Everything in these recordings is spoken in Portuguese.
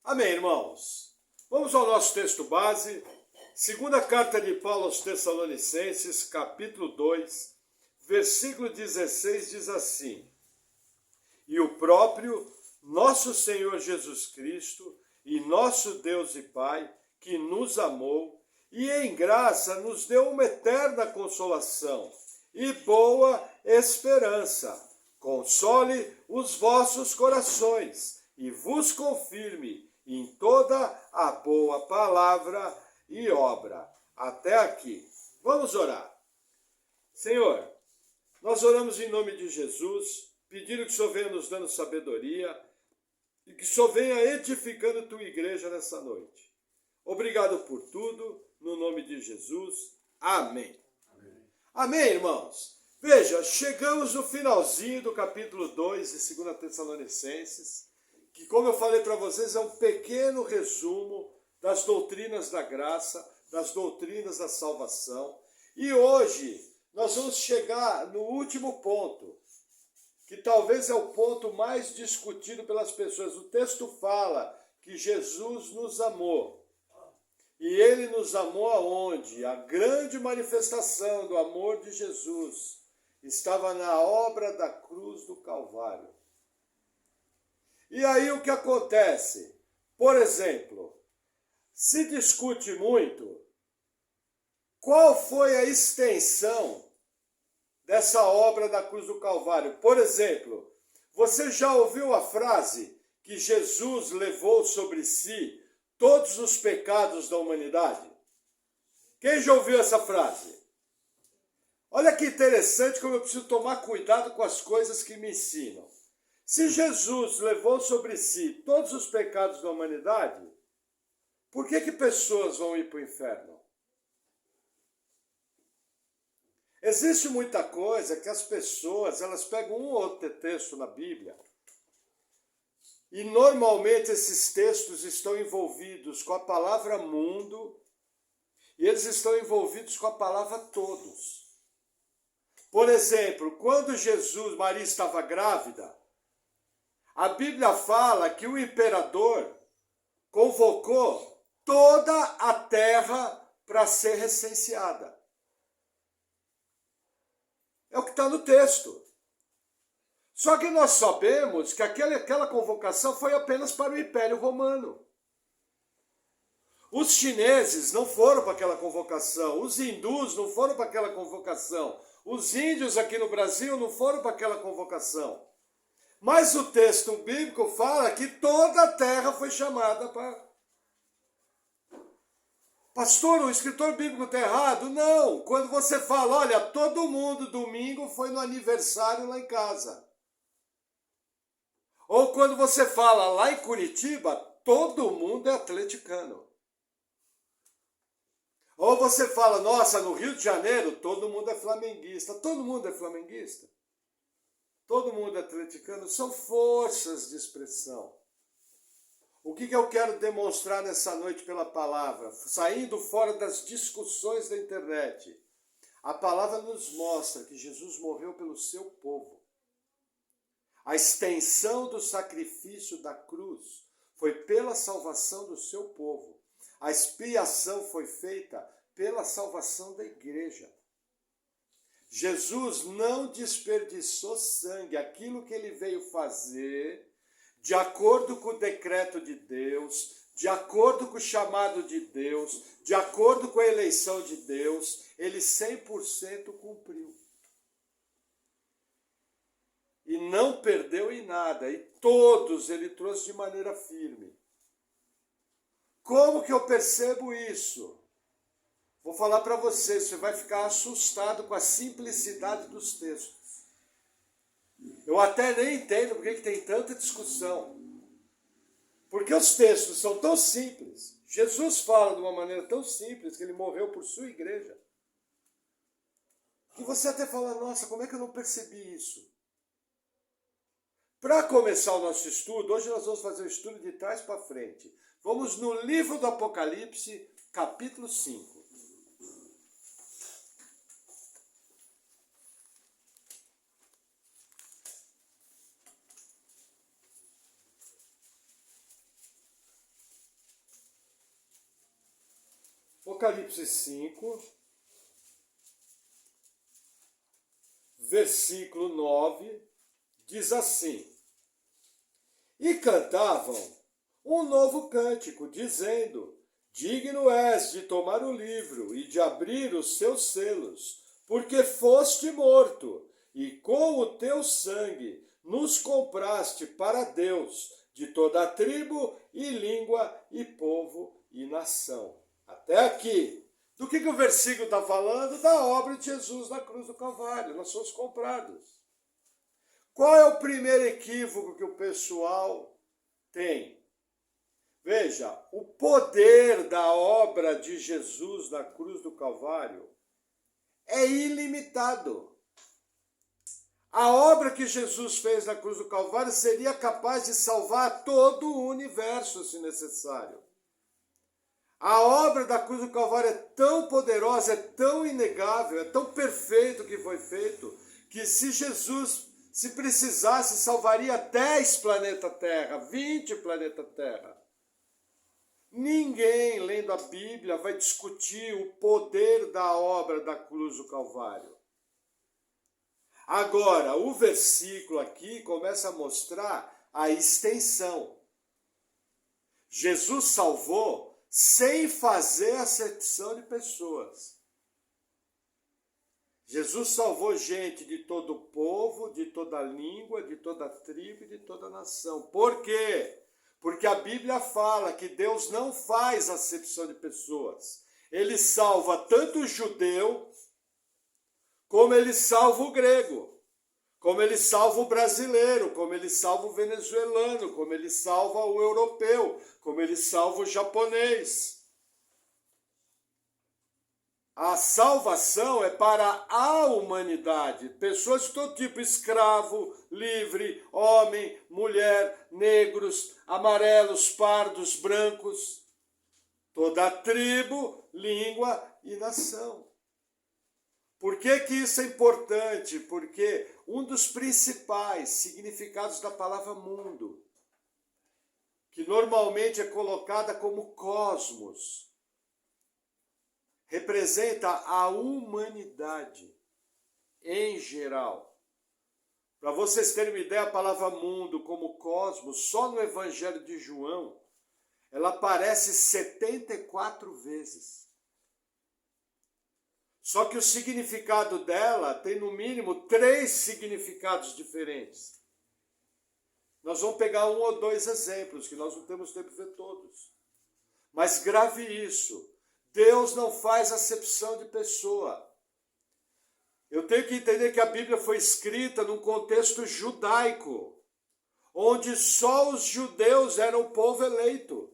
Amém, irmãos? Vamos ao nosso texto base, segunda carta de Paulo aos Tessalonicenses, capítulo 2, versículo 16, diz assim: E o próprio nosso Senhor Jesus Cristo e nosso Deus e Pai, que nos amou e em graça nos deu uma eterna consolação e boa esperança, console os vossos corações e vos confirme em toda a boa palavra e obra. Até aqui. Vamos orar. Senhor, nós oramos em nome de Jesus, pedindo que o Senhor venha nos dando sabedoria e que o Senhor venha edificando tua igreja nessa noite. Obrigado por tudo, no nome de Jesus. Amém. Amém, irmãos? Veja, chegamos no finalzinho do capítulo 2 de 2 Tessalonicenses, que, como eu falei para vocês, é um pequeno resumo das doutrinas da graça, das doutrinas da salvação. E hoje nós vamos chegar no último ponto, que talvez é o ponto mais discutido pelas pessoas. O texto fala que Jesus nos amou. E ele nos amou aonde? A grande manifestação do amor de Jesus estava na obra da cruz do Calvário. E aí o que acontece? Por exemplo, se discute muito qual foi a extensão dessa obra da cruz do Calvário. Por exemplo, você já ouviu a frase que Jesus levou sobre si todos os pecados da humanidade? Quem já ouviu essa frase? Olha que interessante como eu preciso tomar cuidado com as coisas que me ensinam. Se Jesus levou sobre si todos os pecados da humanidade, por que pessoas vão ir para o inferno? Existe muita coisa que as pessoas, elas pegam um ou outro texto na Bíblia, e normalmente esses textos estão envolvidos com a palavra mundo, e eles estão envolvidos com a palavra todos. Por exemplo, quando Maria estava grávida, a Bíblia fala que o imperador convocou toda a terra para ser recenseada. É o que está no texto. Só que nós sabemos que aquela convocação foi apenas para o Império Romano. Os chineses não foram para aquela convocação, os hindus não foram para aquela convocação, os índios aqui no Brasil não foram para aquela convocação. Mas o texto bíblico fala que toda a terra foi chamada para... Pastor, o escritor bíblico está errado? Não. Quando você fala, olha, todo mundo domingo foi no aniversário lá em casa. Ou quando você fala lá em Curitiba, todo mundo é atleticano. Ou você fala, nossa, no Rio de Janeiro, todo mundo é flamenguista. Todo mundo é flamenguista. Todo mundo é atleticano. São forças de expressão. O que eu quero demonstrar nessa noite pela palavra? Saindo fora das discussões da internet. A palavra nos mostra que Jesus morreu pelo seu povo. A extensão do sacrifício da cruz foi pela salvação do seu povo. A expiação foi feita pela salvação da igreja. Jesus não desperdiçou sangue. Aquilo que ele veio fazer, de acordo com o decreto de Deus, de acordo com o chamado de Deus, de acordo com a eleição de Deus, ele 100% cumpriu. E não perdeu em nada. E todos ele trouxe de maneira firme. Como que eu percebo isso? Vou falar para você vai ficar assustado com a simplicidade dos textos. Eu até nem entendo porque que tem tanta discussão. Porque os textos são tão simples. Jesus fala de uma maneira tão simples que ele morreu por sua igreja. Que você até fala, nossa, como é que eu não percebi isso? Para começar o nosso estudo, hoje nós vamos fazer o estudo de trás para frente. Vamos no livro do Apocalipse, capítulo 5. Apocalipse 5, versículo 9, diz assim: E cantavam um novo cântico, dizendo: Digno és de tomar o livro e de abrir os seus selos, porque foste morto, e com o teu sangue nos compraste para Deus de toda a tribo e língua e povo e nação. Até aqui. Do que o versículo está falando? Da obra de Jesus na cruz do Calvário. Nós somos comprados. Qual é o primeiro equívoco que o pessoal tem? Veja, o poder da obra de Jesus na cruz do Calvário é ilimitado. A obra que Jesus fez na cruz do Calvário seria capaz de salvar todo o universo, se necessário. A obra da cruz do Calvário é tão poderosa, é tão inegável, é tão perfeito o que foi feito, que se Jesus, se precisasse, salvaria 10 planetas Terra, 20 planetas Terra. Ninguém, lendo a Bíblia, vai discutir o poder da obra da cruz do Calvário. Agora, o versículo aqui começa a mostrar a extensão. Jesus salvou sem fazer acepção de pessoas. Jesus salvou gente de todo povo, de toda língua, de toda tribo e de toda nação. Por quê? Porque a Bíblia fala que Deus não faz acepção de pessoas. Ele salva tanto o judeu, como ele salva o grego, como ele salva o brasileiro, como ele salva o venezuelano, como ele salva o europeu, como ele salva o japonês. A salvação é para a humanidade, pessoas de todo tipo, escravo, livre, homem, mulher, negros, amarelos, pardos, brancos, toda tribo, língua e nação. Por que isso é importante? Porque um dos principais significados da palavra mundo, que normalmente é colocada como cosmos, representa a humanidade em geral. Para vocês terem uma ideia, a palavra mundo como cosmos, só no Evangelho de João, ela aparece 74 vezes. Só que o significado dela tem no mínimo 3 significados diferentes. Nós vamos pegar 1 ou 2 exemplos, que nós não temos tempo de ver todos. Mas grave isso. Deus não faz acepção de pessoa. Eu tenho que entender que a Bíblia foi escrita num contexto judaico, onde só os judeus eram o povo eleito.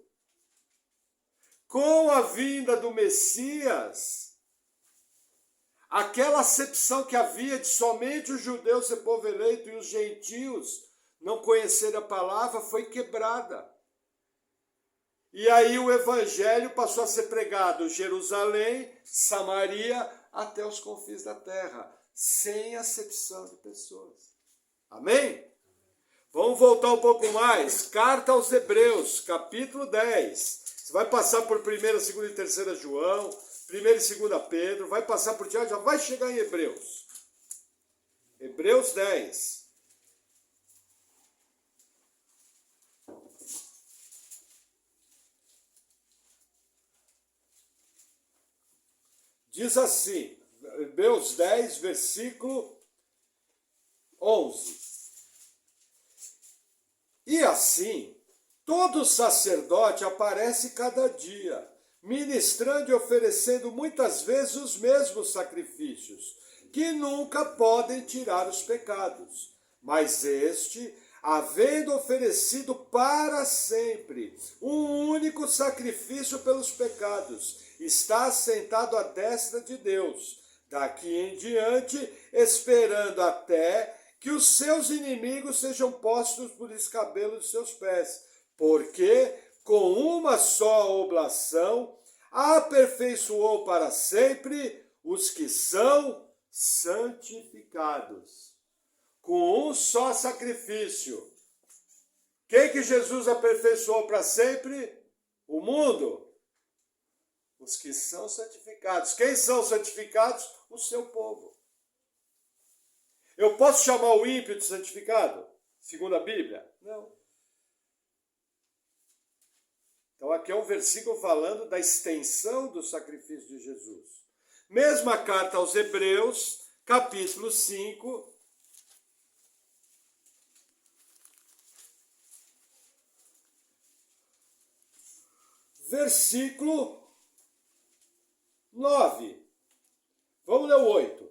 Com a vinda do Messias, aquela acepção que havia de somente os judeus ser povo eleito e os gentios não conhecer a palavra foi quebrada. E aí o evangelho passou a ser pregado em Jerusalém, Samaria, até os confins da terra, sem acepção de pessoas. Amém? Vamos voltar um pouco mais. Carta aos Hebreus, capítulo 10. Você vai passar por 1ª, 2ª e 3ª João, 1ª e 2ª Pedro, vai passar por Tiago, já vai chegar em Hebreus. Hebreus 10. Diz assim, Hebreus 10, versículo 11. E assim, todo sacerdote aparece cada dia, ministrando e oferecendo muitas vezes os mesmos sacrifícios, que nunca podem tirar os pecados. Mas este, havendo oferecido para sempre um único sacrifício pelos pecados, está assentado à destra de Deus, daqui em diante, esperando até que os seus inimigos sejam postos por escabelo de seus pés, porque com uma só oblação aperfeiçoou para sempre os que são santificados. Com um só sacrifício. Quem que Jesus aperfeiçoou para sempre? O mundo. Os que são santificados. Quem são santificados? O seu povo. Eu posso chamar o ímpio de santificado? Segundo a Bíblia? Não. Então aqui é um versículo falando da extensão do sacrifício de Jesus. Mesma carta aos Hebreus, capítulo 5, versículo 9. Vamos ler o 8.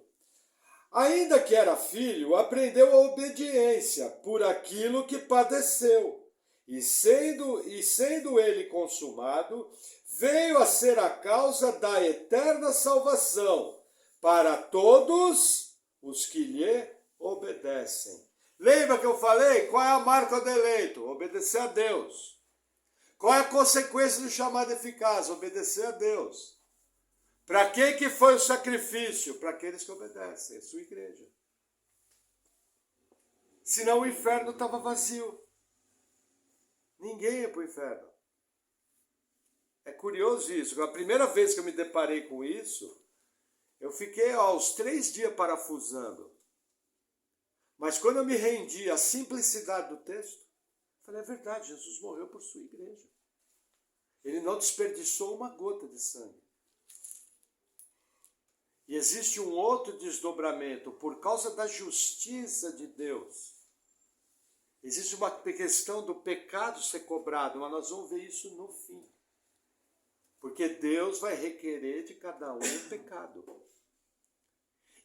Ainda que era filho, aprendeu a obediência por aquilo que padeceu. E sendo ele consumado, veio a ser a causa da eterna salvação para todos os que lhe obedecem. Lembra que eu falei? Qual é a marca do eleito? Obedecer a Deus. Qual é a consequência do chamado eficaz? Obedecer a Deus. Para que foi o sacrifício? Para aqueles que obedecem, a sua igreja. Senão o inferno estava vazio. Ninguém ia para o inferno. É curioso isso. A primeira vez que eu me deparei com isso, eu fiquei aos 3 dias parafusando. Mas quando eu me rendi à simplicidade do texto, falei, é verdade, Jesus morreu por sua igreja. Ele não desperdiçou uma gota de sangue. E existe um outro desdobramento, por causa da justiça de Deus. Existe uma questão do pecado ser cobrado, mas nós vamos ver isso no fim. Porque Deus vai requerer de cada um o pecado.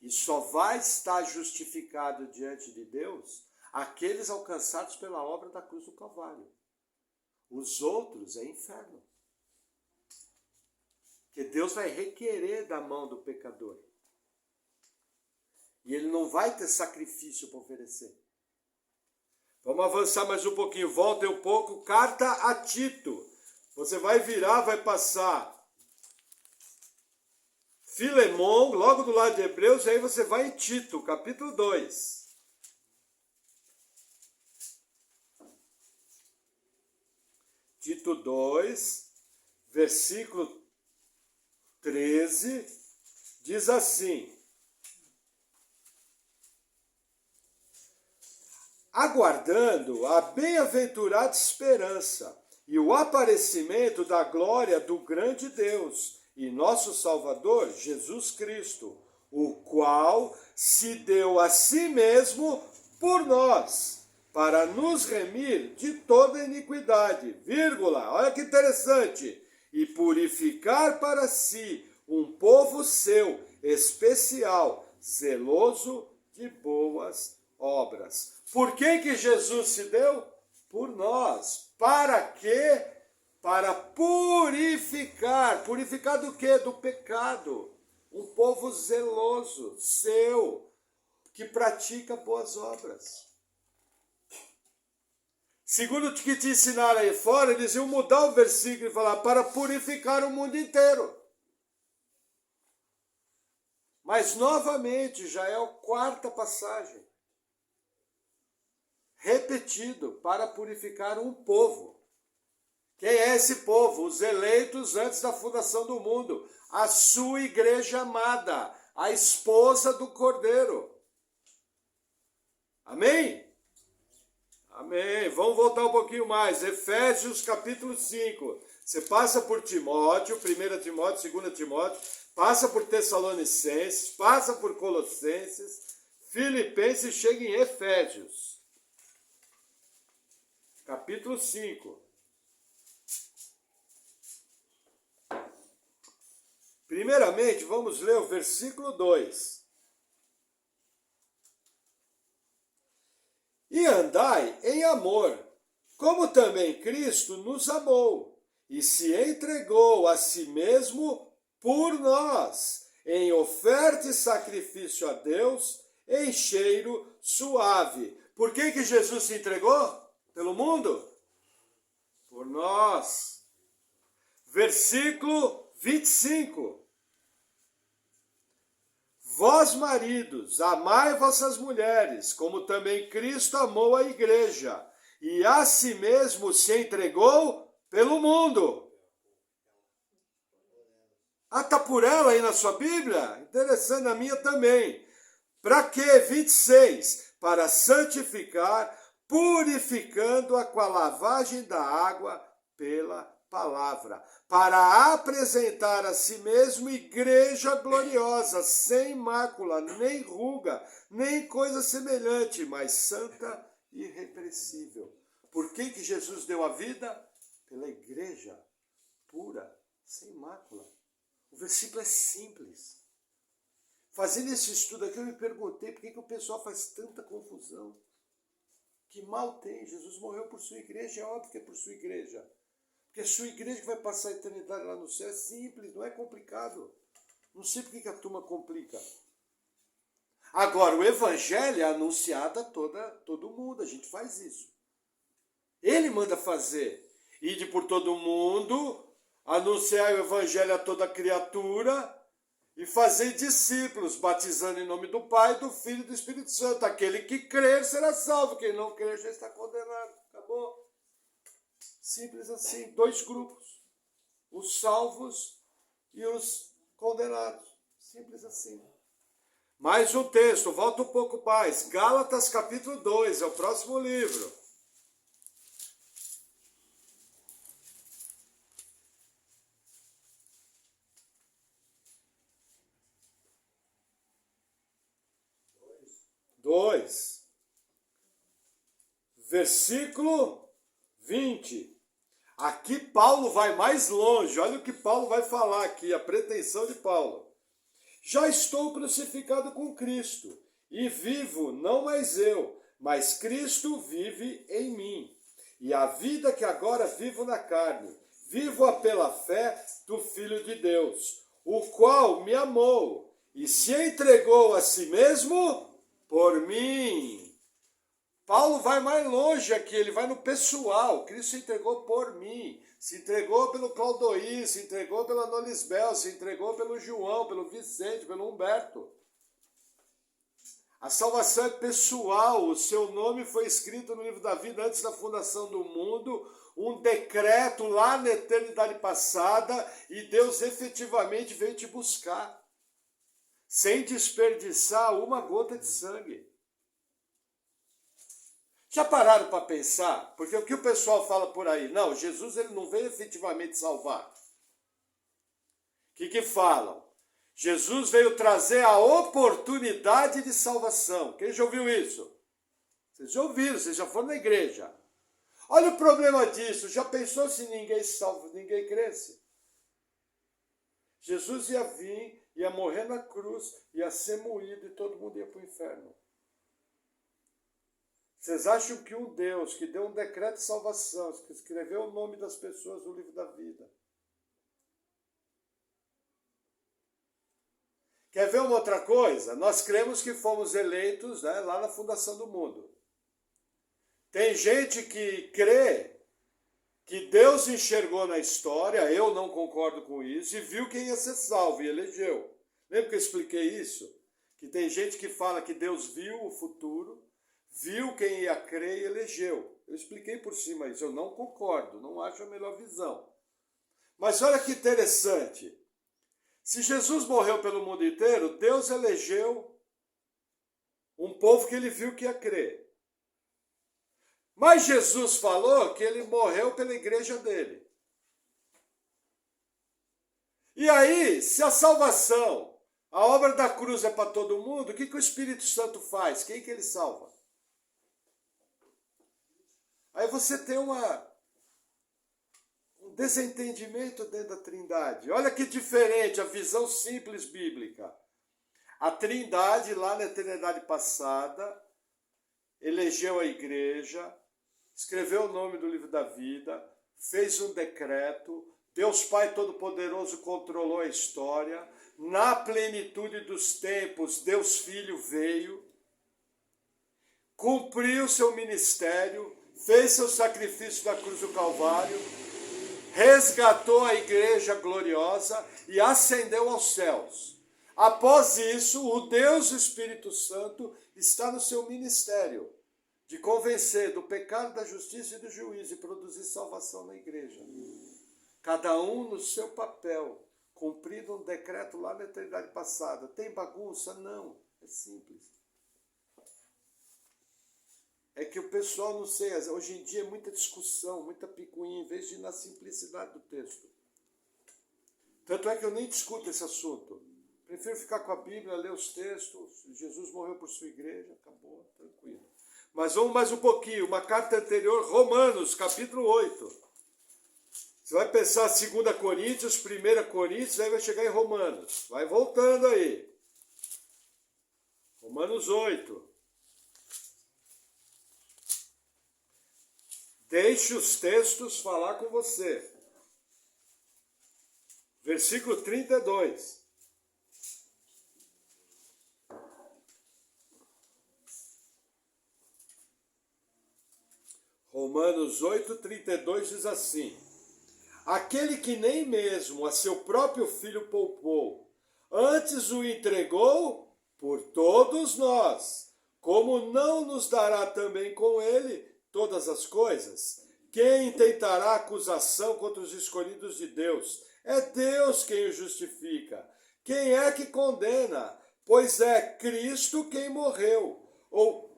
E só vai estar justificado diante de Deus aqueles alcançados pela obra da cruz do Calvário. Os outros é inferno. Que Deus vai requerer da mão do pecador. E ele não vai ter sacrifício para oferecer. Vamos avançar mais um pouquinho. Volta um pouco. Carta a Tito. Você vai virar, vai passar Filemon, logo do lado de Hebreus, e aí você vai em Tito, capítulo 2. Tito 2, versículo 13, diz assim: aguardando a bem-aventurada esperança e o aparecimento da glória do grande Deus e nosso Salvador, Jesus Cristo, o qual se deu a si mesmo por nós, para nos remir de toda iniquidade, vírgula, olha que interessante, e purificar para si um povo seu, especial, zeloso de boas obras. Por que Jesus se deu? Por nós. Para quê? Para purificar. Purificar do quê? Do pecado. Um povo zeloso, seu, que pratica boas obras. Segundo o que te ensinaram aí fora, eles iam mudar o versículo e falar para purificar o mundo inteiro. Mas novamente, já é a 4ª passagem. Repetido, para purificar um povo. Quem é esse povo? Os eleitos antes da fundação do mundo. A sua igreja amada, a esposa do Cordeiro. Amém? Amém. Vamos voltar um pouquinho mais. Efésios capítulo 5. Você passa por Timóteo, 1 Timóteo, 2 Timóteo, passa por Tessalonicenses, passa por Colossenses, Filipenses, chega em Efésios. Capítulo 5. Primeiramente, vamos ler o versículo 2. E andai em amor, como também Cristo nos amou, e se entregou a si mesmo por nós, em oferta e sacrifício a Deus, em cheiro suave. Por que Jesus se entregou? Pelo mundo? Por nós. Versículo 25. Vós, maridos, amai vossas mulheres, como também Cristo amou a igreja, e a si mesmo se entregou pelo mundo. Ah, tá por ela aí na sua Bíblia? Interessante, na minha também. Para quê? 26. Para santificar, purificando-a com a lavagem da água pela palavra, para apresentar a si mesmo igreja gloriosa, sem mácula, nem ruga, nem coisa semelhante, mas santa e irrepreensível. Por que Jesus deu a vida? Pela igreja pura, sem mácula. O versículo é simples. Fazendo esse estudo aqui, eu me perguntei por que o pessoal faz tanta confusão. Que mal tem? Jesus morreu por sua igreja, é óbvio que é por sua igreja. Porque a sua igreja que vai passar a eternidade lá no céu é simples, não é complicado. Não sei por que a turma complica. Agora, o evangelho é anunciado a todo mundo, a gente faz isso. Ele manda fazer. Ide por todo mundo, anunciar o evangelho a toda criatura e fazer discípulos, batizando em nome do Pai, do Filho e do Espírito Santo. Aquele que crer será salvo, quem não crer já está condenado. Acabou. Simples assim, 2 grupos. Os salvos e os condenados. Simples assim. Mais um texto, volta um pouco mais. Gálatas capítulo 2, é o próximo livro. Versículo 20. Aqui Paulo vai mais longe. Olha o que Paulo vai falar aqui, a pretensão de Paulo. Já estou crucificado com Cristo, e vivo não mais eu, mas Cristo vive em mim. E a vida que agora vivo na carne, vivo-a pela fé do Filho de Deus, o qual me amou e se entregou a si mesmo por mim. Paulo vai mais longe aqui, ele vai no pessoal. Cristo se entregou por mim, se entregou pelo Claudoí, se entregou pela Nolisbel, se entregou pelo João, pelo Vicente, pelo Humberto. A salvação é pessoal, o seu nome foi escrito no livro da vida antes da fundação do mundo, um decreto lá na eternidade passada, e Deus efetivamente veio te buscar, sem desperdiçar uma gota de sangue. Já pararam para pensar? Porque o que o pessoal fala por aí? Não, Jesus ele não veio efetivamente salvar. O que falam? Jesus veio trazer a oportunidade de salvação. Quem já ouviu isso? Vocês já ouviram, vocês já foram na igreja. Olha o problema disso. Já pensou se ninguém salva, ninguém cresce? Jesus ia vir, ia morrer na cruz, ia ser moído e todo mundo ia para o inferno. Vocês acham que um Deus que deu um decreto de salvação, que escreveu o nome das pessoas no livro da vida, quer ver uma outra coisa? Nós cremos que fomos eleitos, né, lá na fundação do mundo. Tem gente que crê que Deus enxergou na história, eu não concordo com isso, e viu quem ia ser salvo e elegeu. Lembra que eu expliquei isso? Que tem gente que fala que Deus viu o futuro, viu quem ia crer e elegeu. Eu expliquei por cima isso, eu não concordo, não acho a melhor visão. Mas olha que interessante. Se Jesus morreu pelo mundo inteiro, Deus elegeu um povo que ele viu que ia crer. Mas Jesus falou que ele morreu pela igreja dele. E aí, se a salvação, a obra da cruz é para todo mundo, o que o Espírito Santo faz? Quem que ele salva? Aí você tem um desentendimento dentro da Trindade. Olha que diferente a visão simples bíblica. A Trindade, lá na eternidade passada, elegeu a igreja, escreveu o nome do livro da vida, fez um decreto, Deus Pai Todo-Poderoso controlou a história, na plenitude dos tempos, Deus Filho veio, cumpriu seu ministério, fez seu sacrifício na cruz do Calvário, resgatou a igreja gloriosa e ascendeu aos céus. Após isso, o Deus Espírito Santo está no seu ministério de convencer do pecado, da justiça e do juízo e produzir salvação na igreja. Cada um no seu papel, cumprido um decreto lá na eternidade passada. Tem bagunça? Não. É simples. É que o pessoal, não sei, hoje em dia é muita discussão, muita picuinha, em vez de ir na simplicidade do texto. Tanto é que eu nem discuto esse assunto. Prefiro ficar com a Bíblia, ler os textos. Jesus morreu por sua igreja, acabou, tranquilo. Mas vamos mais um pouquinho. Uma carta anterior, Romanos, capítulo 8. Você vai pensar 2 Coríntios, 1 Coríntios, aí vai chegar em Romanos. Vai voltando aí. Romanos 8. Deixe os textos falar com você. Versículo 32. Romanos 8, 32 diz assim: aquele que nem mesmo a seu próprio filho poupou, antes o entregou por todos nós, como não nos dará também com ele todas as coisas? Quem tentará acusação contra os escolhidos de Deus? É Deus quem o justifica. Quem é que condena? Pois é Cristo quem morreu, ou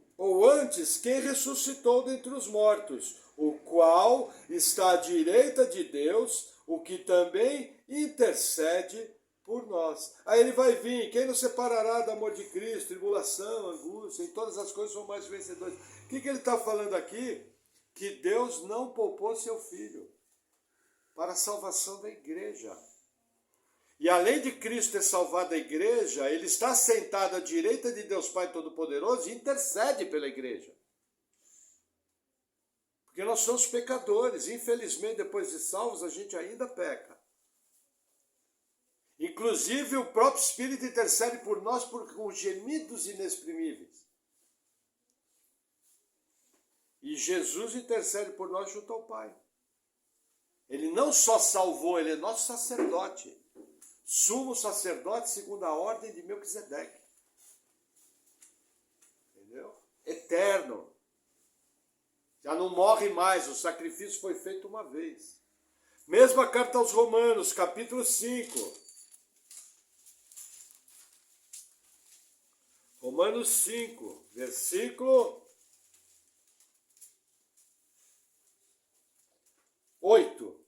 antes, quem ressuscitou dentre os mortos, o qual está à direita de Deus, o que também intercede por nós. Aí ele vai vir, quem nos separará do amor de Cristo? Tribulação, angústia, e todas as coisas são mais vencedores. O que ele está falando aqui? Que Deus não poupou seu Filho para a salvação da igreja. E além de Cristo ter salvado a igreja, ele está sentado à direita de Deus Pai Todo-Poderoso e intercede pela igreja. Porque nós somos pecadores. Infelizmente, depois de salvos, a gente ainda peca. Inclusive, o próprio Espírito intercede por nós com gemidos inexprimíveis. E Jesus intercede por nós junto ao Pai. Ele não só salvou, ele é nosso sacerdote. Sumo sacerdote segundo a ordem de Melquisedeque. Entendeu? Eterno. Já não morre mais, o sacrifício foi feito uma vez. Mesma carta aos Romanos, capítulo 5. Romanos 5, versículo 8.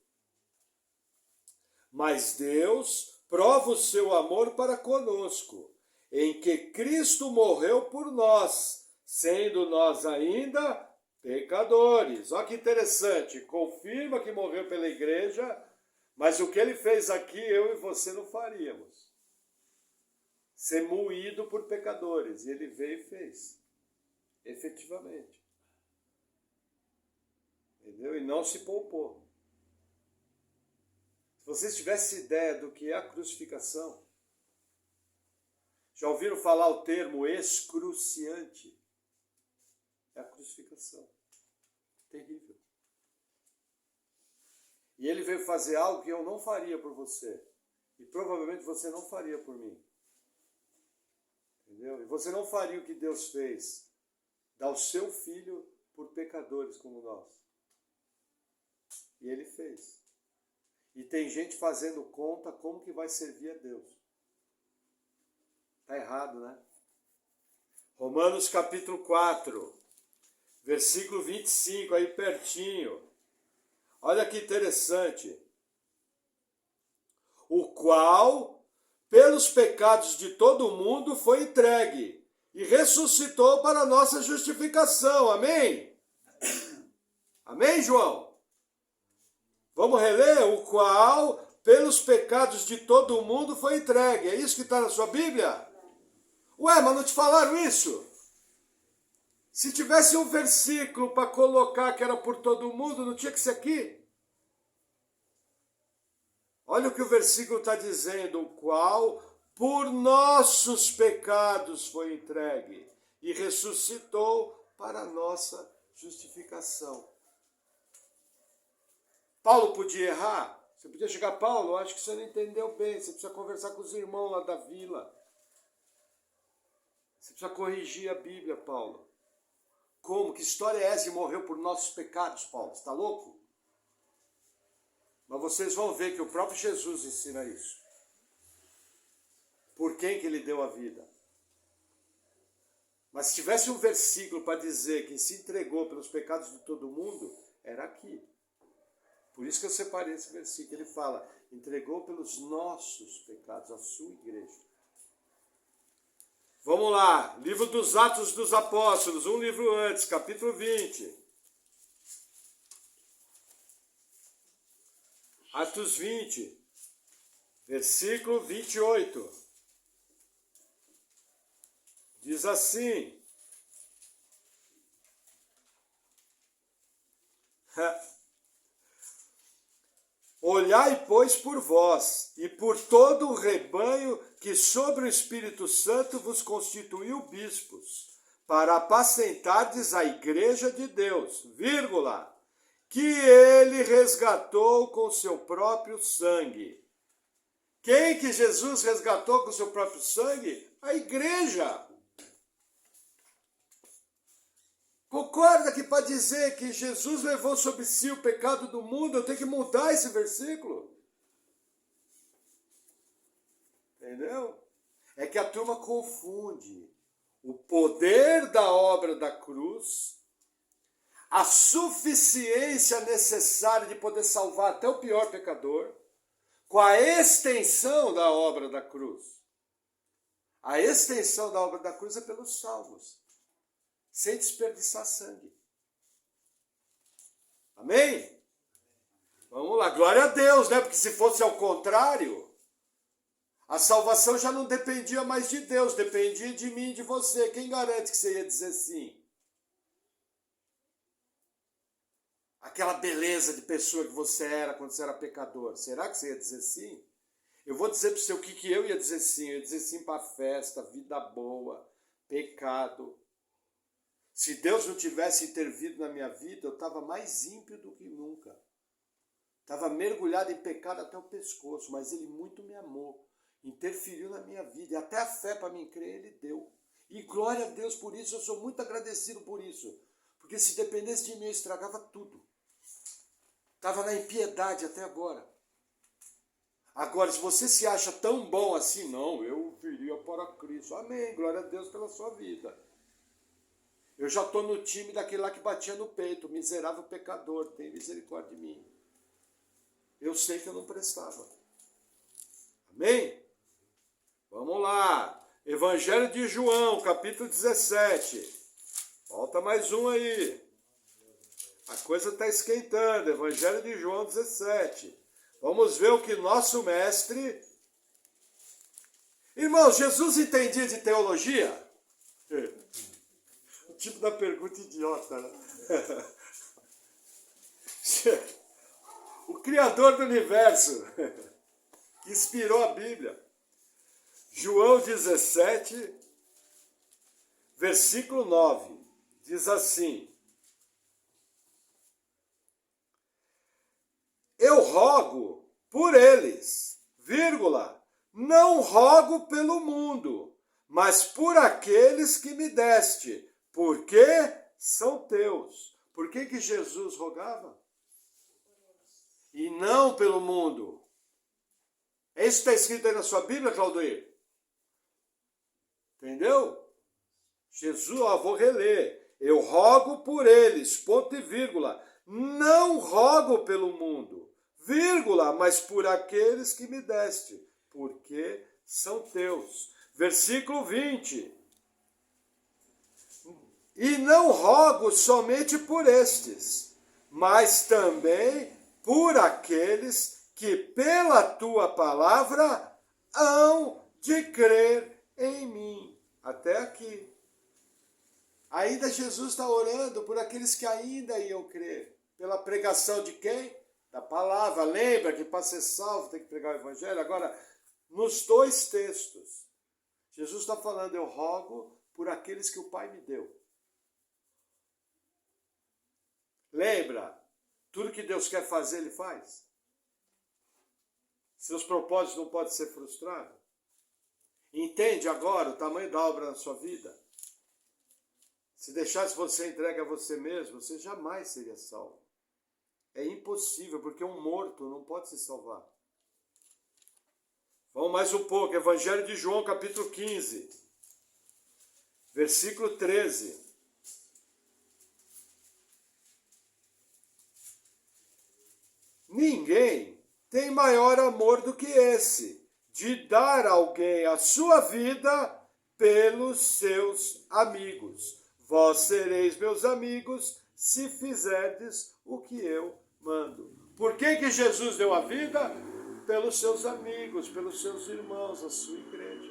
Mas Deus prova o seu amor para conosco, em que Cristo morreu por nós, sendo nós ainda pecadores. Olha que interessante, confirma que morreu pela igreja, mas o que ele fez aqui, eu e você não faríamos. Ser moído por pecadores, e ele veio e fez, efetivamente. Entendeu? E não se poupou. Se vocês tivessem ideia do que é a crucificação, já ouviram falar o termo excruciante? É a crucificação. Terrível. E ele veio fazer algo que eu não faria por você. E provavelmente você não faria por mim. Entendeu? E você não faria o que Deus fez. Dar o seu filho por pecadores como nós. E ele fez. E tem gente fazendo conta como que vai servir a Deus. Está errado, né? Romanos capítulo 4, versículo 25, aí pertinho. Olha que interessante. O qual, pelos pecados de todo mundo, foi entregue e ressuscitou para a nossa justificação. Amém? Amém, João? Vamos reler? O qual, pelos pecados de todo mundo, foi entregue. É isso que está na sua Bíblia? Ué, mas não te falaram isso? Se tivesse um versículo para colocar que era por todo mundo, não tinha que ser aqui? Olha o que o versículo está dizendo. O qual, por nossos pecados, foi entregue e ressuscitou para a nossa justificação. Paulo podia errar? Você podia chegar, Paulo, eu acho que você não entendeu bem, você precisa conversar com os irmãos lá da vila. Você precisa corrigir a Bíblia, Paulo. Como? Que história é essa de morreu por nossos pecados, Paulo? Você está louco? Mas vocês vão ver que o próprio Jesus ensina isso. por quem que ele deu a vida. Mas se tivesse um versículo para dizer que se entregou pelos pecados de todo mundo, era aqui. Por isso que eu separei esse versículo. Ele fala, entregou pelos nossos pecados, a sua igreja. Vamos lá, livro dos Atos dos Apóstolos, um livro antes, capítulo 20. Atos 20, versículo 28. Diz assim: olhai, pois, por vós e por todo o rebanho que sobre o Espírito Santo vos constituiu bispos, para apacentardes a igreja de Deus, vírgula, que ele resgatou com seu próprio sangue. Quem que Jesus resgatou com seu próprio sangue? A igreja. Concorda que para dizer que Jesus levou sobre si o pecado do mundo, eu tenho que mudar esse versículo? Entendeu? É que a turma confunde o poder da obra da cruz, a suficiência necessária de poder salvar até o pior pecador, com a extensão da obra da cruz. A extensão da obra da cruz é pelos salvos, sem desperdiçar sangue. Amém? Vamos lá, glória a Deus, né? Porque se fosse ao contrário, a salvação já não dependia mais de Deus, dependia de mim e de você. Quem garante que você ia dizer sim? Aquela beleza de pessoa que você era quando você era pecador, será que você ia dizer sim? Eu vou dizer para você o que eu ia dizer sim. Eu ia dizer sim para festa, vida boa, pecado. Se Deus não tivesse intervido na minha vida, eu estava mais ímpio do que nunca. Estava mergulhado em pecado até o pescoço, mas Ele muito me amou, interferiu na minha vida, e até a fé para mim crer Ele deu. E glória a Deus por isso, eu sou muito agradecido por isso. Porque se dependesse de mim, eu estragava tudo. Estava na impiedade até agora. Agora, se você se acha tão bom assim, não, eu viria para Cristo. Amém, glória a Deus pela sua vida. Eu já estou no time daquele lá que batia no peito, miserável pecador, tem misericórdia de mim. Eu sei que eu não prestava. Amém? Vamos lá. Evangelho de João, capítulo 17. Volta mais um aí. A coisa está esquentando. Evangelho de João 17. Vamos ver o que nosso mestre... Irmãos, Jesus entendia de teologia? Tipo da pergunta idiota, né? O Criador do Universo, que inspirou a Bíblia. João 17, versículo 9, diz assim: eu rogo por eles, vírgula, não rogo pelo mundo, mas por aqueles que me deste, porque são teus. Por que Jesus rogava? E não pelo mundo. É isso que está escrito aí na sua Bíblia, Claudio? Entendeu? Jesus, vou reler. Eu rogo por eles, ponto e vírgula. Não rogo pelo mundo, vírgula, mas por aqueles que me deste, porque são teus. Versículo 20. E não rogo somente por estes, mas também por aqueles que pela tua palavra hão de crer em mim. Até aqui. Ainda Jesus está orando por aqueles que ainda iam crer. Pela pregação de quem? Da palavra. Lembra que para ser salvo tem que pregar o evangelho? Agora, nos dois textos, Jesus está falando, eu rogo por aqueles que o Pai me deu. Lembra? Tudo que Deus quer fazer, Ele faz. Seus propósitos não podem ser frustrados. Entende agora o tamanho da obra na sua vida? Se deixasse você entregue a você mesmo, você jamais seria salvo. É impossível, porque um morto não pode se salvar. Vamos mais um pouco. Evangelho de João, capítulo 15, versículo 13. Ninguém tem maior amor do que esse, de dar a alguém a sua vida pelos seus amigos. Vós sereis meus amigos se fizerdes o que eu mando. Por que Jesus deu a vida? Pelos seus amigos, pelos seus irmãos, a sua igreja.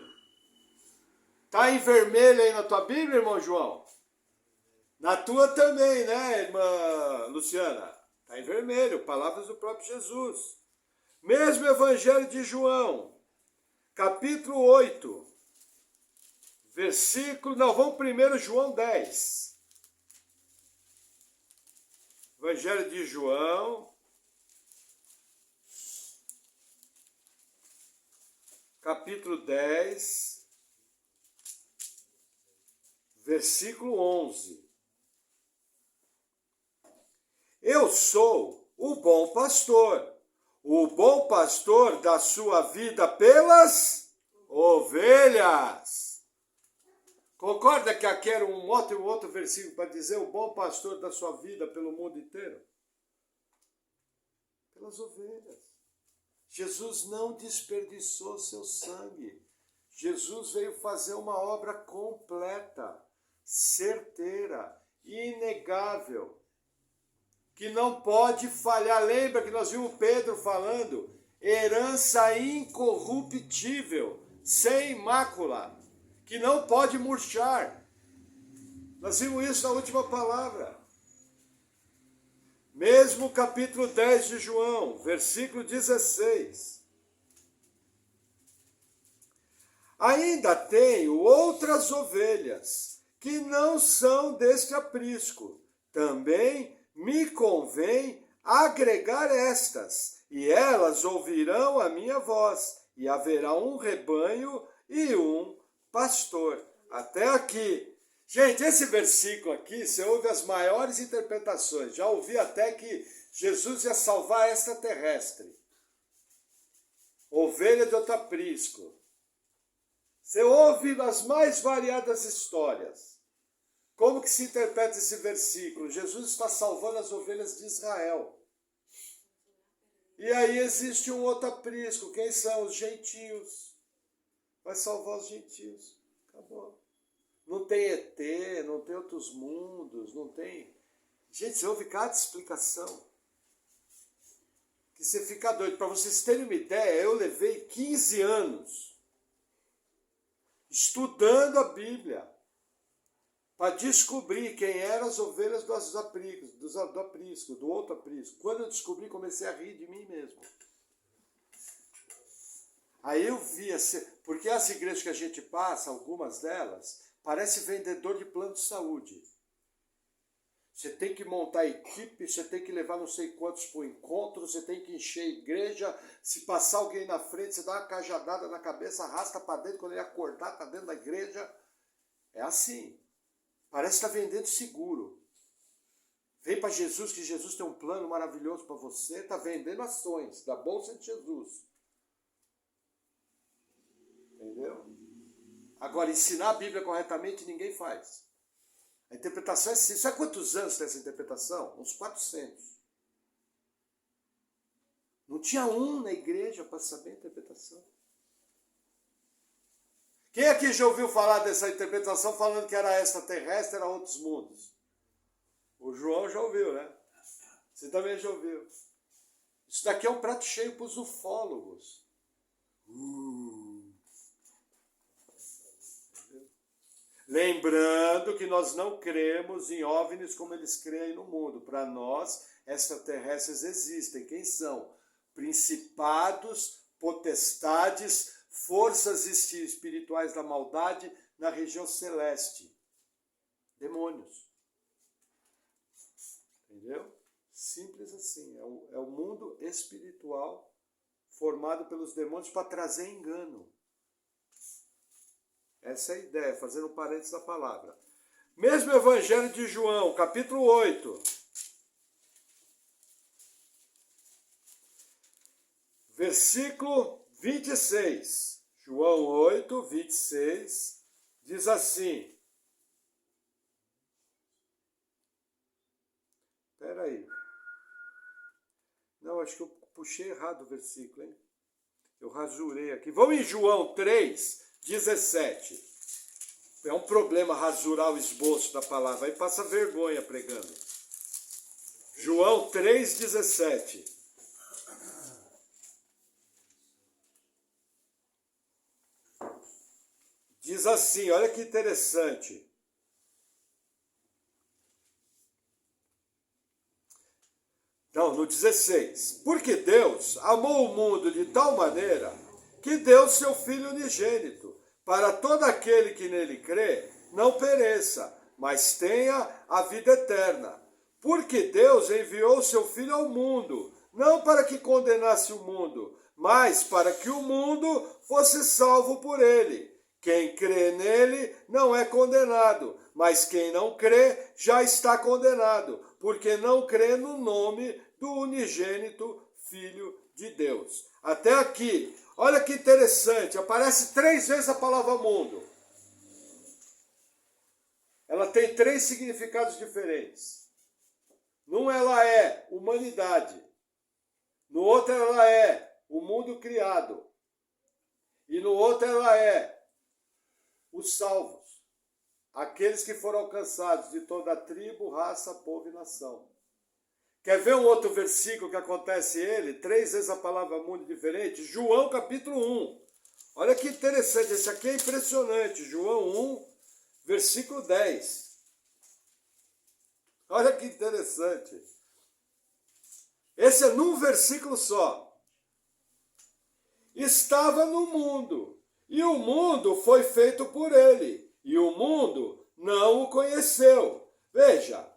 Está em vermelho aí na tua Bíblia, irmão João? Na tua também, né, irmã Luciana? Está em vermelho, palavras do próprio Jesus. Mesmo Evangelho de João, capítulo 8, versículo... Não, vamos primeiro João 10. Evangelho de João, capítulo 10, versículo 11. Eu sou o bom pastor. O bom pastor dá sua vida pelas ovelhas. Concorda que aqui era um outro versículo para dizer o bom pastor dá sua vida pelo mundo inteiro? Pelas ovelhas. Jesus não desperdiçou seu sangue. Jesus veio fazer uma obra completa, certeira, inegável, que não pode falhar. Lembra que nós vimos Pedro falando? Herança incorruptível, sem mácula, que não pode murchar. Nós vimos isso na última palavra. Mesmo capítulo 10 de João, versículo 16. Ainda tenho outras ovelhas, que não são deste aprisco. Também me convém agregar estas, e elas ouvirão a minha voz, e haverá um rebanho e um pastor. Até aqui. Gente, esse versículo aqui, você ouve as maiores interpretações. Já ouvi até que Jesus ia salvar extraterrestre. Ovelha de outro aprisco. Você ouve as mais variadas histórias. Como que se interpreta esse versículo? Jesus está salvando as ovelhas de Israel. E aí existe um outro aprisco. Quem são? Os gentios. Vai salvar os gentios. Acabou. Não tem ET, não tem outros mundos, não tem... Gente, você ouve cada explicação que você fica doido. Para vocês terem uma ideia, eu levei 15 anos estudando a Bíblia para descobrir quem eram as ovelhas do aprisco, do outro aprisco. Quando eu descobri, comecei a rir de mim mesmo. Aí eu vi, porque as igrejas que a gente passa, algumas delas, parece vendedor de plano de saúde. Você tem que montar equipe, você tem que levar não sei quantos para o encontro, você tem que encher a igreja. Se passar alguém na frente, você dá uma cajadada na cabeça, arrasta para dentro, quando ele acordar, está dentro da igreja. É assim. Parece que está vendendo seguro. Vem para Jesus, que Jesus tem um plano maravilhoso para você. Está vendendo ações da Bolsa de Jesus. Entendeu? Agora, ensinar a Bíblia corretamente ninguém faz. A interpretação é assim. Sabe quantos anos tem essa interpretação? Uns 400. Não tinha um na igreja para saber a interpretação. Quem aqui já ouviu falar dessa interpretação falando que era extraterrestre, era outros mundos? O João já ouviu, né? Você também já ouviu. Isso daqui é um prato cheio para os ufólogos. Lembrando que nós não cremos em OVNIs como eles creem no mundo. Para nós, extraterrestres existem. Quem são? Principados, potestades, forças espirituais da maldade na região celeste. Demônios. Entendeu? Simples assim. É o mundo espiritual formado pelos demônios para trazer engano. Essa é a ideia, fazendo um parênteses da palavra. Mesmo Evangelho de João, capítulo 8. Versículo 26. João 8, 26, diz assim. Espera aí. Não, acho que eu puxei errado o versículo, hein? Eu rasurei aqui. Vamos em João 3, 17. É um problema rasurar o esboço da palavra. Aí passa vergonha pregando. João 3, 17. Diz assim, olha que interessante. Não, no 16. Porque Deus amou o mundo de tal maneira que deu seu Filho unigênito, para todo aquele que nele crê, não pereça, mas tenha a vida eterna. Porque Deus enviou seu Filho ao mundo, não para que condenasse o mundo, mas para que o mundo fosse salvo por ele. Quem crê nele não é condenado, mas quem não crê já está condenado, porque não crê no nome do unigênito Filho de Deus. Até aqui, olha que interessante, aparece 3 vezes a palavra mundo. Ela tem 3 significados diferentes. Num ela é humanidade, no outro ela é o mundo criado, e no outro ela é os salvos, aqueles que foram alcançados de toda a tribo, raça, povo e nação. Quer ver um outro versículo que acontece ele? 3 vezes a palavra mundo diferente. João capítulo 1. Olha que interessante, esse aqui é impressionante. João 1, versículo 10. Olha que interessante. Esse é num versículo só. Estava no mundo, e o mundo foi feito por ele, e o mundo não o conheceu. Veja,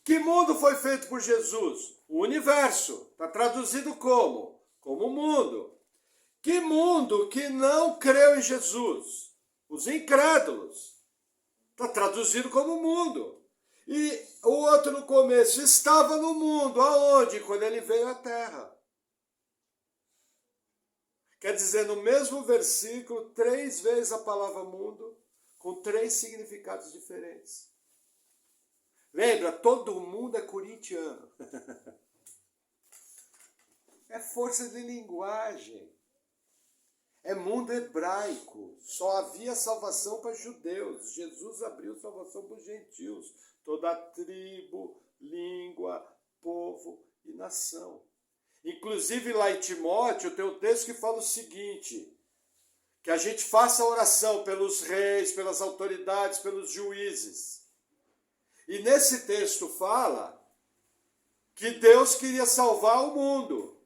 que mundo foi feito por Jesus? O universo. Está traduzido como? Como mundo. Que mundo que não creu em Jesus? Os incrédulos. Está traduzido como mundo. E o outro no começo, estava no mundo. Aonde? Quando ele veio à Terra. Quer dizer, no mesmo versículo, 3 vezes a palavra mundo, com 3 significados diferentes. Lembra, todo mundo é corintiano. É força de linguagem. É mundo hebraico. Só havia salvação para judeus. Jesus abriu salvação para os gentios. Toda tribo, língua, povo e nação. Inclusive lá em Timóteo tem um texto que fala o seguinte, que a gente faça oração pelos reis, pelas autoridades, pelos juízes. E nesse texto fala que Deus queria salvar o mundo.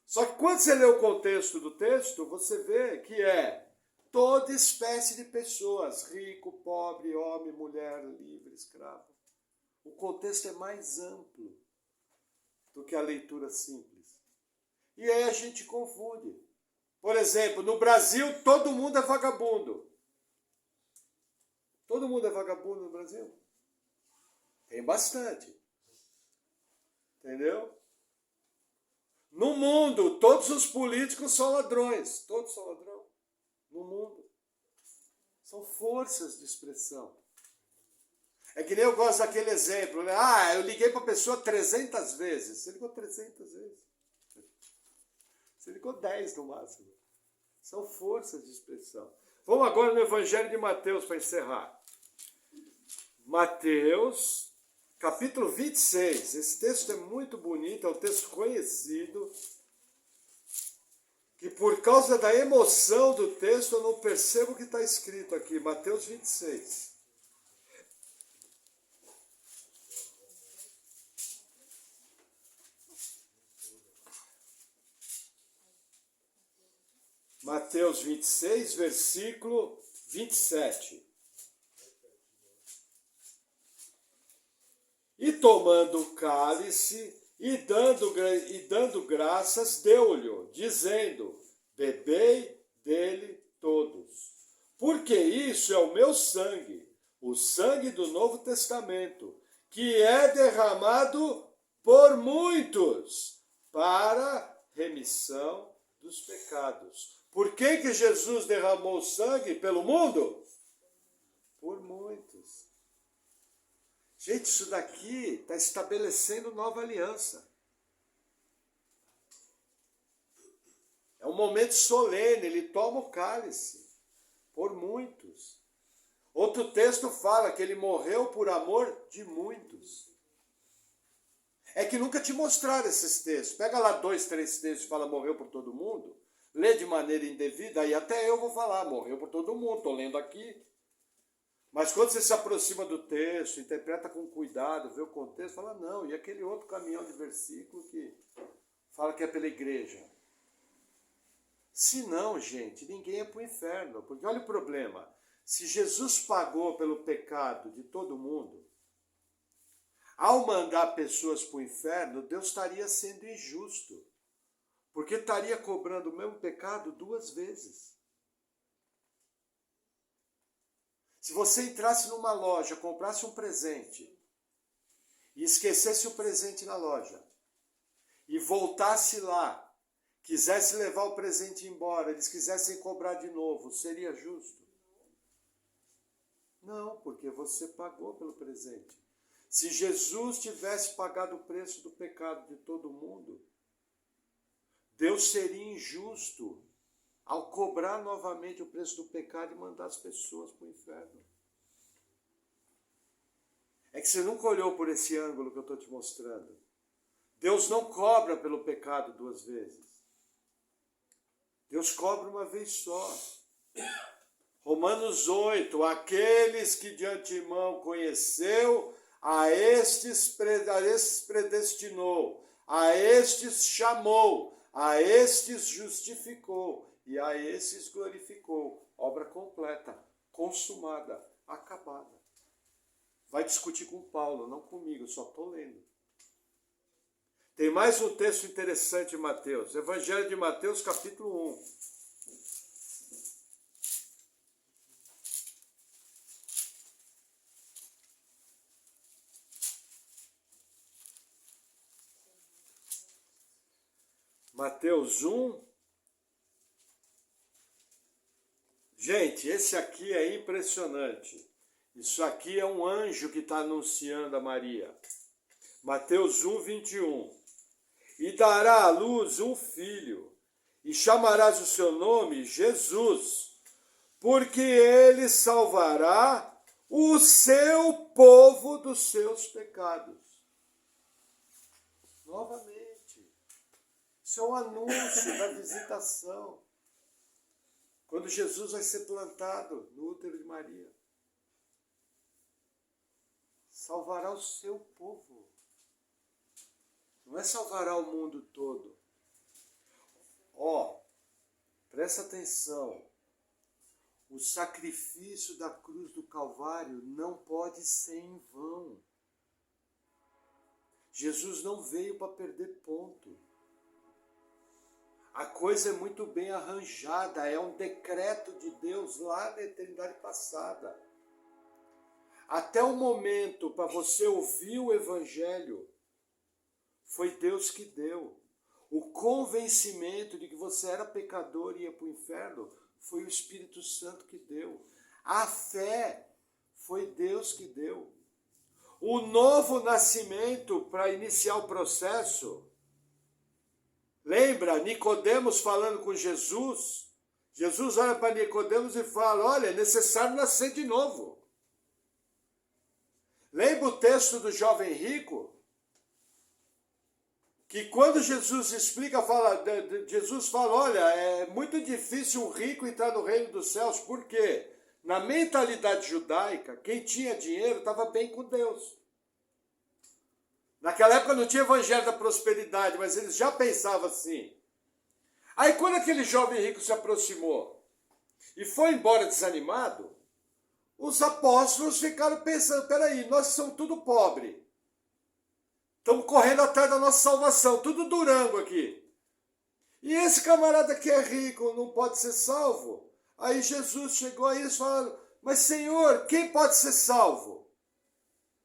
Só que quando você lê o contexto do texto, você vê que é toda espécie de pessoas, rico, pobre, homem, mulher, livre, escravo. O contexto é mais amplo do que a leitura simples. E aí a gente confunde. Por exemplo, no Brasil, todo mundo é vagabundo. Todo mundo é vagabundo no Brasil? Tem bastante. Entendeu? No mundo, todos os políticos são ladrões. Todos são ladrões. No mundo. São forças de expressão. É que nem eu gosto daquele exemplo, né? Ah, eu liguei para a pessoa 300 vezes. Você ligou 300 vezes. Você ligou 10 no máximo. São forças de expressão. Vamos agora no Evangelho de Mateus para encerrar. Mateus, capítulo 26. Esse texto é muito bonito, é um texto conhecido, que por causa da emoção do texto eu não percebo o que está escrito aqui. Mateus 26. Mateus 26, versículo 27. E tomando o cálice e dando graças, deu-lhe, dizendo, bebei dele todos. Porque isso é o meu sangue, o sangue do Novo Testamento, que é derramado por muitos para remissão dos pecados. Por que Jesus derramou sangue pelo mundo? Por muitos. Gente, isso daqui está estabelecendo nova aliança. É um momento solene, ele toma o cálice por muitos. Outro texto fala que ele morreu por amor de muitos. É que nunca te mostraram esses textos. Pega lá 2, 3 textos e fala morreu por todo mundo. Lê de maneira indevida, aí até eu vou falar, morreu por todo mundo, estou lendo aqui. Mas quando você se aproxima do texto, interpreta com cuidado, vê o contexto, fala, não, e aquele outro caminhão de versículo que fala que é pela igreja. Se não, gente, ninguém é para o inferno. Porque olha o problema, se Jesus pagou pelo pecado de todo mundo, ao mandar pessoas para o inferno, Deus estaria sendo injusto. Porque estaria cobrando o mesmo pecado 2 vezes. Se você entrasse numa loja, comprasse um presente, e esquecesse o presente na loja, e voltasse lá, quisesse levar o presente embora, eles quisessem cobrar de novo, seria justo? Não, porque você pagou pelo presente. Se Jesus tivesse pagado o preço do pecado de todo mundo, Deus seria injusto ao cobrar novamente o preço do pecado e mandar as pessoas para o inferno. É que você nunca olhou por esse ângulo que eu estou te mostrando. Deus não cobra pelo pecado 2 vezes. Deus cobra uma vez só. Romanos 8, aqueles que de antemão conheceu, a estes predestinou, a estes chamou, a estes justificou e a esses glorificou. Obra completa, consumada, acabada. Vai discutir com Paulo, não comigo, eu só estou lendo. Tem mais um texto interessante em Mateus, Evangelho de Mateus, capítulo 1. Mateus 1. Gente, esse aqui é impressionante. Isso aqui é um anjo que está anunciando a Maria. Mateus 1, 21. E dará à luz um filho, e chamarás o seu nome Jesus, porque ele salvará o seu povo dos seus pecados. Novamente, isso é um anúncio da visitação. Quando Jesus vai ser plantado no útero de Maria. Salvará o seu povo. Não é salvará o mundo todo. Presta atenção. O sacrifício da cruz do Calvário não pode ser em vão. Jesus não veio para perder ponto. A coisa é muito bem arranjada, é um decreto de Deus lá na eternidade passada. Até o momento para você ouvir o Evangelho, foi Deus que deu. O convencimento de que você era pecador e ia para o inferno, foi o Espírito Santo que deu. A fé, foi Deus que deu. O novo nascimento para iniciar o processo, lembra Nicodemos falando com Jesus? Jesus olha para Nicodemos e fala, olha, é necessário nascer de novo. Lembra o texto do jovem rico? Que quando Jesus explica, Jesus fala, olha, é muito difícil um rico entrar no reino dos céus. Por quê? Na mentalidade judaica, quem tinha dinheiro estava bem com Deus. Naquela época não tinha evangelho da prosperidade, mas eles já pensavam assim. Aí quando aquele jovem rico se aproximou e foi embora desanimado, os apóstolos ficaram pensando, peraí, nós somos tudo pobre. Estamos correndo atrás da nossa salvação, tudo Durango aqui. E esse camarada que é rico não pode ser salvo? Aí Jesus chegou a eles e falou, mas Senhor, quem pode ser salvo?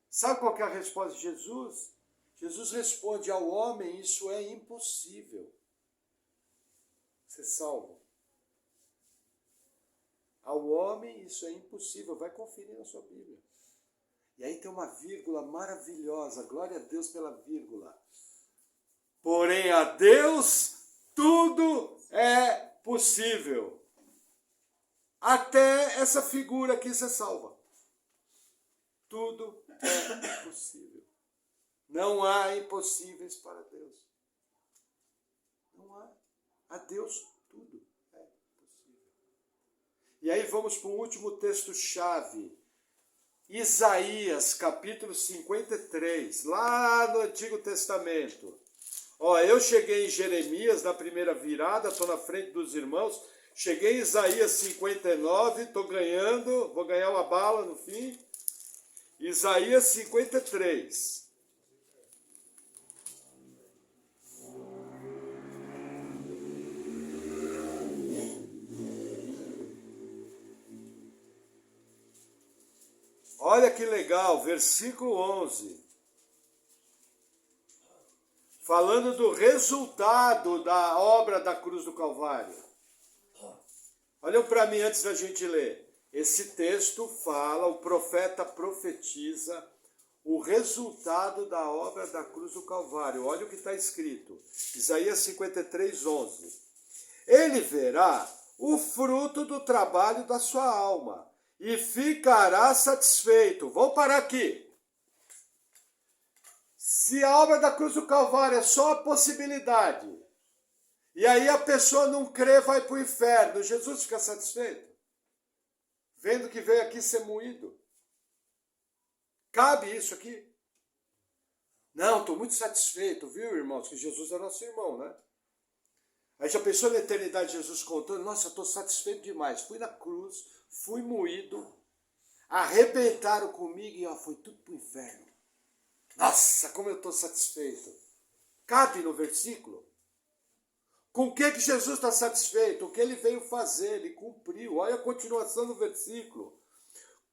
Sabe qual que é a resposta de Jesus? Jesus responde, ao homem isso é impossível. ser salvo. Ao homem isso é impossível, vai conferir na sua Bíblia. E aí tem uma vírgula maravilhosa, glória a Deus pela vírgula. Porém a Deus tudo é possível. Até essa figura aqui ser salva. Tudo é possível. Não há impossíveis para Deus. Não há. A Deus tudo é possível. E aí vamos para o último texto-chave. Isaías, capítulo 53, lá no Antigo Testamento. Ó, eu cheguei em Jeremias na primeira virada, estou na frente dos irmãos. Cheguei em Isaías 59, estou ganhando, vou ganhar uma bala no fim. Isaías 53. Olha que legal, versículo 11. Falando do resultado da obra da cruz do Calvário. Olhem para mim antes da gente ler. Esse texto fala, o profeta profetiza o resultado da obra da cruz do Calvário. Olha o que está escrito. Isaías 53, 11. Ele verá o fruto do trabalho da sua alma e ficará satisfeito. Vamos parar aqui. Se a obra da cruz do Calvário é só a possibilidade, e aí a pessoa não crê, vai para o inferno, Jesus fica satisfeito? Vendo que veio aqui ser moído? Cabe isso aqui? Não, estou muito satisfeito, viu, irmãos? Que Jesus é nosso irmão, né? Aí já pensou na eternidade Jesus contando? Nossa, eu estou satisfeito demais. Fui na cruz, fui moído, arrebentaram comigo e ó, foi tudo para o inferno. Nossa, como eu estou satisfeito. Cabe no versículo? Com o que Jesus está satisfeito? O que ele veio fazer? Ele cumpriu. Olha a continuação do versículo.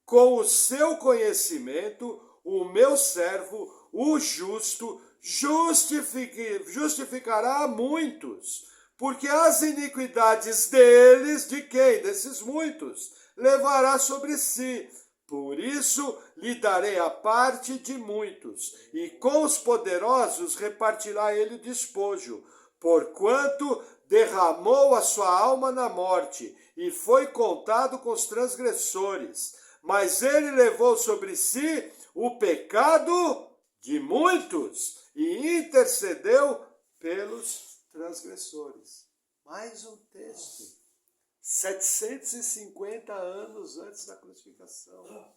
Com o seu conhecimento, o meu servo, o justo, justificará a muitos. Porque as iniquidades deles, de quem? Desses muitos, levará sobre si. Por isso lhe darei a parte de muitos, e com os poderosos repartirá ele o despojo, porquanto derramou a sua alma na morte, e foi contado com os transgressores. Mas ele levou sobre si o pecado de muitos, e intercedeu pelos transgressores. Mais um texto. 750 anos antes da crucificação.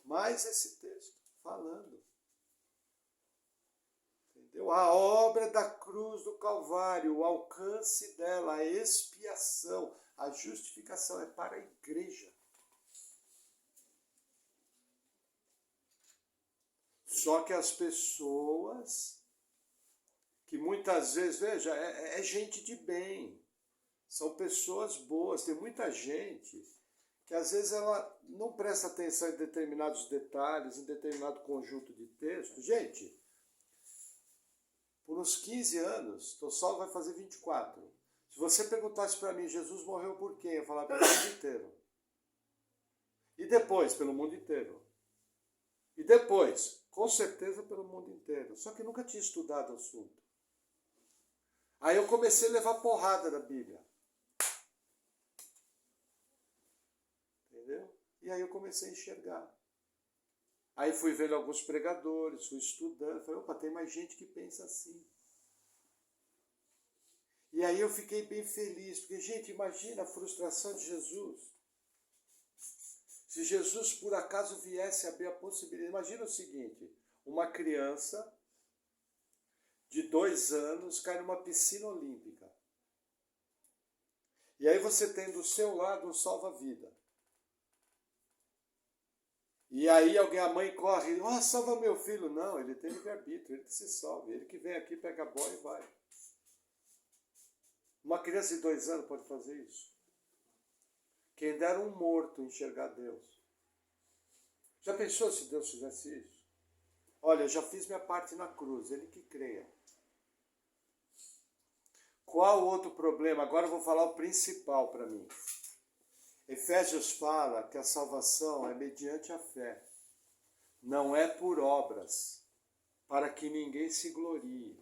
Mais esse texto falando. Entendeu? A obra da cruz do Calvário, o alcance dela, a expiação, a justificação é para a igreja. Só que as pessoas, que muitas vezes, veja, é gente de bem. São pessoas boas. Tem muita gente que às vezes ela não presta atenção em determinados detalhes, em determinado conjunto de textos. Gente, por uns 15 anos, estou salvo, vai fazer 24. Se você perguntasse para mim, Jesus morreu por quem? Eu ia falar pelo mundo inteiro. E depois, pelo mundo inteiro. E depois, com certeza, pelo mundo inteiro. Só que nunca tinha estudado o assunto. Aí eu comecei a levar porrada da Bíblia. Entendeu? E aí eu comecei a enxergar. Aí fui vendo alguns pregadores, fui estudando, falei, opa, tem mais gente que pensa assim. E aí eu fiquei bem feliz, porque, gente, imagina a frustração de Jesus. Se Jesus, por acaso, viesse abrir a possibilidade, imagina o seguinte, uma criança de 2 anos cai numa piscina olímpica. E aí você tem do seu lado um salva-vida. E aí a mãe corre, salva meu filho. Não, ele tem livre-arbítrio, ele que se salva. Ele que vem aqui, pega a bola e vai. Uma criança de 2 anos pode fazer isso. Quem dera um morto enxergar Deus. Já pensou se Deus fizesse isso? Olha, eu já fiz minha parte na cruz, ele que creia. Qual outro problema? Agora eu vou falar o principal para mim. Efésios fala que a salvação é mediante a fé. Não é por obras, para que ninguém se glorie.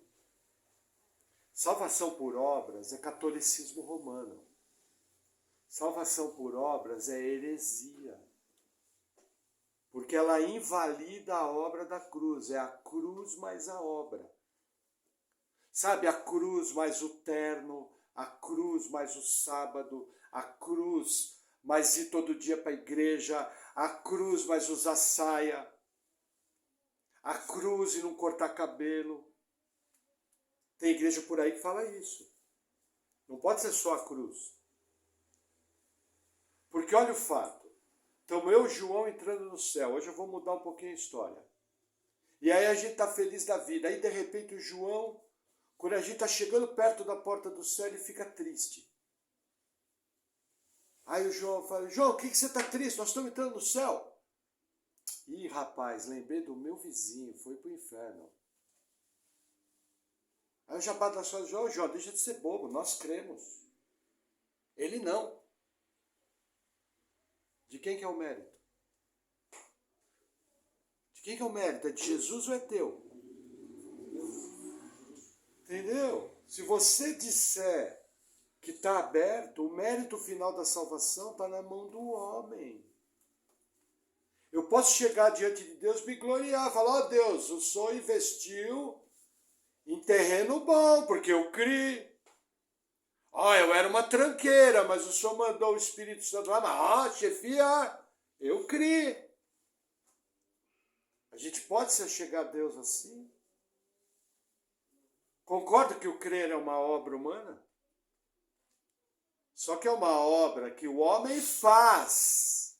Salvação por obras é catolicismo romano. Salvação por obras é heresia. Porque ela invalida a obra da cruz. É a cruz mais a obra. Sabe, a cruz mais o terno, a cruz mais o sábado, a cruz mais ir todo dia para a igreja, a cruz mais usar saia, a cruz e não cortar cabelo. Tem igreja por aí que fala isso. Não pode ser só a cruz. Porque olha o fato. Então eu e o João entrando no céu. Hoje eu vou mudar um pouquinho a história. E aí a gente está feliz da vida. Aí de repente o João, quando a gente está chegando perto da porta do céu, ele fica triste. Aí o João fala, João, o que você está triste? Nós estamos entrando no céu. Ih, rapaz, lembrei do meu vizinho, foi para o inferno. Aí eu já bato nas coisas, João, deixa de ser bobo, nós cremos. Ele não. De quem que é o mérito? De quem que é o mérito? É de Jesus ou é teu? Entendeu? Se você disser que está aberto, o mérito final da salvação está na mão do homem. Eu posso chegar diante de Deus, me gloriar, falar, ó Deus, o Senhor investiu em terreno bom, porque eu criei. Eu era uma tranqueira, mas o Senhor mandou o Espírito Santo lá, mas, chefia, eu criei. A gente pode se chegar a Deus assim? Concorda que o crer é uma obra humana? Só que é uma obra que o homem faz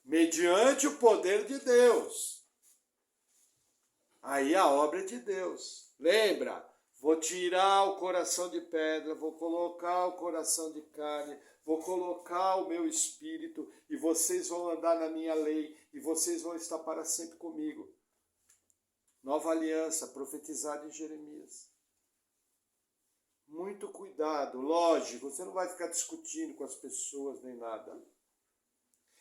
mediante o poder de Deus. Aí a obra é de Deus. Lembra? Vou tirar o coração de pedra, vou colocar o coração de carne, vou colocar o meu espírito e vocês vão andar na minha lei e vocês vão estar para sempre comigo. Nova aliança, profetizada em Jeremias. Muito cuidado, lógico, você não vai ficar discutindo com as pessoas nem nada.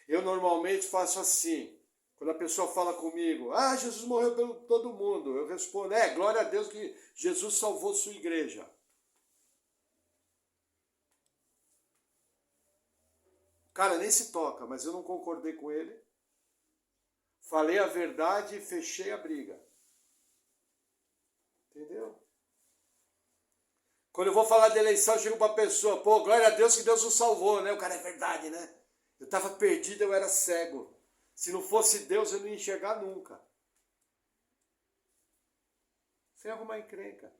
Eu normalmente faço assim, quando a pessoa fala comigo, Jesus morreu por todo mundo, eu respondo, glória a Deus que Jesus salvou sua igreja. O cara nem se toca, mas eu não concordei com ele, falei a verdade e fechei a briga. Entendeu? Quando eu vou falar de eleição, eu chego para a pessoa, glória a Deus que Deus nos salvou, né? O cara, é verdade, né? Eu estava perdido, eu era cego. Se não fosse Deus, eu não ia enxergar nunca. Sem arrumar encrenca.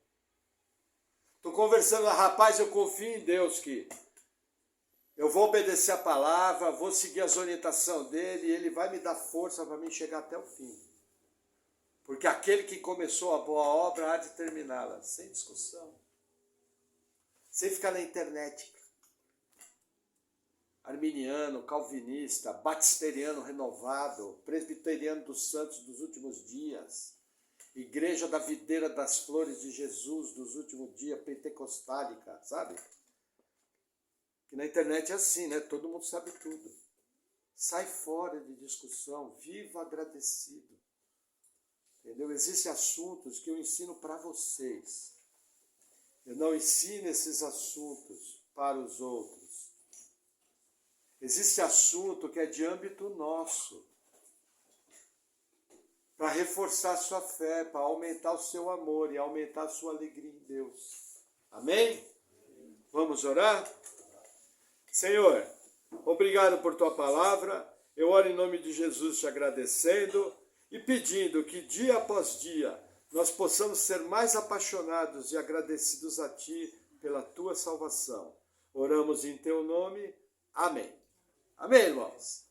Estou conversando, rapaz, eu confio em Deus que eu vou obedecer a palavra, vou seguir as orientações dele e ele vai me dar força para mim chegar até o fim. Porque aquele que começou a boa obra há de terminá-la, sem discussão. Sem ficar na internet. Arminiano, calvinista, batisteriano renovado, presbiteriano dos santos dos últimos dias, igreja da videira das flores de Jesus dos últimos dias, pentecostálica, sabe? Que na internet é assim, né? Todo mundo sabe tudo. Sai fora de discussão, viva agradecido. Entendeu? Existem assuntos que eu ensino para vocês. Eu não ensino esses assuntos para os outros. Existe assunto que é de âmbito nosso. Para reforçar a sua fé, para aumentar o seu amor e aumentar a sua alegria em Deus. Amém? Vamos orar? Senhor, obrigado por tua palavra. Eu oro em nome de Jesus te agradecendo e pedindo que dia após dia nós possamos ser mais apaixonados e agradecidos a ti pela tua salvação. Oramos em teu nome. Amém. Amém, irmãos?